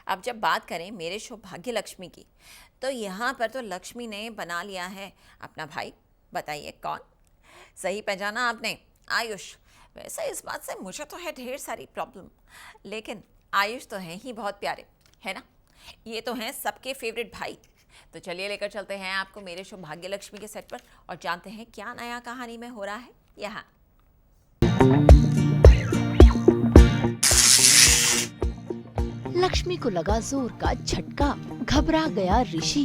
अब जब बात करें मेरे शो भाग्य लक्ष्मी की, तो यहाँ पर तो लक्ष्मी ने बना लिया है अपना भाई। बताइए कौन? सही पहचाना आपने, आयुष। वैसे इस बात से मुझे तो है ढेर सारी प्रॉब्लम, लेकिन आयुष तो हैं ही बहुत प्यारे, है ना? ये तो हैं सबके फेवरेट भाई। तो चलिए लेकर चलते हैं आपको मेरे शो भाग्य लक्ष्मी के सेट पर और जानते हैं क्या नया कहानी में हो रहा है यहाँ। लक्ष्मी को लगा जोर का झटका, घबरा गया ऋषि।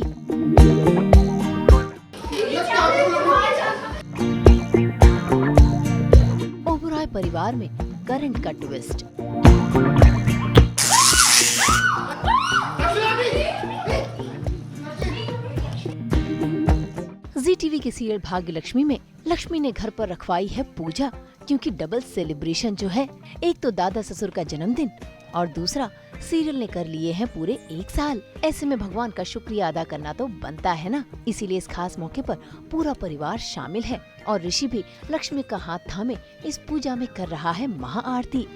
ओबराय परिवार में करंट का ट्विस्ट। जी टीवी के सीरियल भाग्य लक्ष्मी में लक्ष्मी ने घर पर रखवाई है पूजा, क्योंकि डबल सेलिब्रेशन जो है, एक तो दादा ससुर का जन्मदिन और दूसरा सीरियल ने कर लिए हैं पूरे 1 साल। ऐसे में भगवान का शुक्रिया अदा करना तो बनता है ना। इसीलिए इस खास मौके पर पूरा परिवार शामिल है और ऋषि भी लक्ष्मी का हाथ थामे इस पूजा में कर रहा है महाआरती।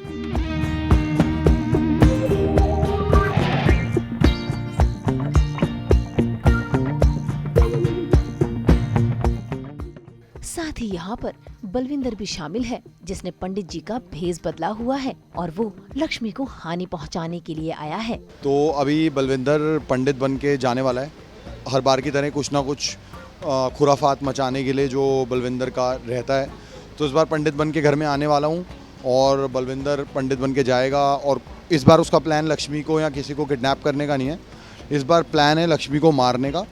साथ ही यहाँ पर बलविंदर भी शामिल है, जिसने पंडित जी का भेष बदला हुआ है और वो लक्ष्मी को हानि पहुँचाने के लिए आया है। तो अभी बलविंदर पंडित बन के जाने वाला है। हर बार की तरह कुछ ना कुछ खुराफात मचाने के लिए जो बलविंदर का रहता है, तो इस बार पंडित बन के घर में आने वाला हूँ और बलविंदर पंडित बन के जाएगा। और इस बार उसका प्लान लक्ष्मी को या किसी को किडनैप करने का नहीं है, इस बार प्लान है लक्ष्मी को मारने का।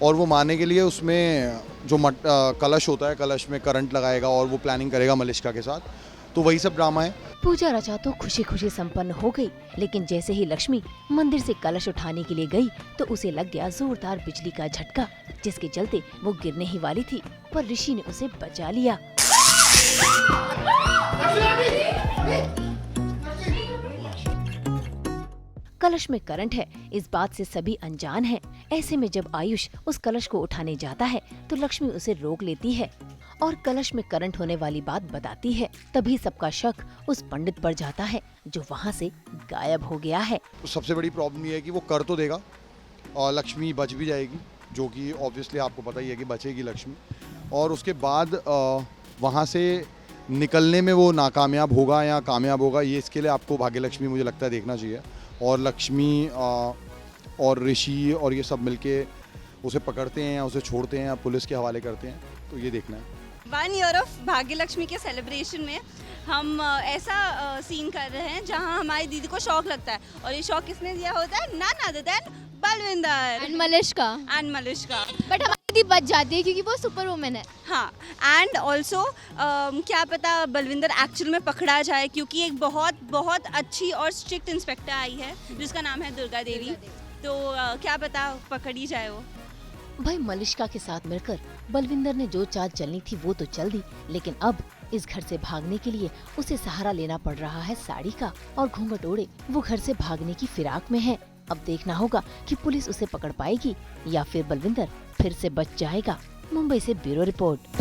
और वो मारने के लिए उसमें जो कलश होता है, कलश में करंट लगाएगा और वो प्लानिंग करेगा मलिष्का के साथ। तो वही सब ड्रामा है। पूजा रचा तो खुशी खुशी संपन्न हो गई, लेकिन जैसे ही लक्ष्मी मंदिर से कलश उठाने के लिए गई तो उसे लग गया जोरदार बिजली का झटका, जिसके चलते वो गिरने ही वाली थी, पर ऋषि ने उसे बचा लिया। कलश में करंट है, इस बात से सभी अनजान हैं। ऐसे में जब आयुष उस कलश को उठाने जाता है तो लक्ष्मी उसे रोक लेती है और कलश में करंट होने वाली बात बताती है। तभी सबका शक उस पंडित पर जाता है, जो वहाँ से गायब हो गया है। तो सबसे बड़ी प्रॉब्लम ये है कि वो कर तो देगा और लक्ष्मी बच भी जाएगी, जो कि ऑब्वियसली आपको पता ही है कि बचेगी लक्ष्मी। और उसके बाद वहाँ से निकलने में वो नाकामयाब होगा या कामयाब होगा, ये इसके लिए आपको भाग्य लक्ष्मी मुझे लगता है देखना चाहिए। और लक्ष्मी और ऋषि और ये सब मिलके उसे पकड़ते हैं या उसे छोड़ते हैं या पुलिस के हवाले करते हैं, तो ये देखना है। 1 ईयर ऑफ भाग्य लक्ष्मी के सेलिब्रेशन में हम ऐसा सीन कर रहे हैं जहां हमारी दीदी को शौक लगता है, और ये शौक किसने दिया होता है? None other than Balwinder and Malishka. But हमारी दीदी बच जाती है क्योंकि वो सुपर वुमन है। हाँ, एंड ऑल्सो क्या पता बलविंदर एक्चुअल में पकड़ा जाए, क्योंकि एक बहुत बहुत अच्छी और स्ट्रिक्ट इंस्पेक्टर आई है जिसका नाम है दुर्गा देवी। तो क्या पता पकड़ी जाए वो। भाई मलिष्का के साथ मिलकर बलविंदर ने जो चाल चलनी थी वो तो चल दी, लेकिन अब इस घर से भागने के लिए उसे सहारा लेना पड़ रहा है साड़ी का, और घूंघट ओढ़े वो घर से भागने की फिराक में है। अब देखना होगा कि पुलिस उसे पकड़ पाएगी या फिर बलविंदर फिर से बच जाएगा। मुंबई से ब्यूरो रिपोर्ट।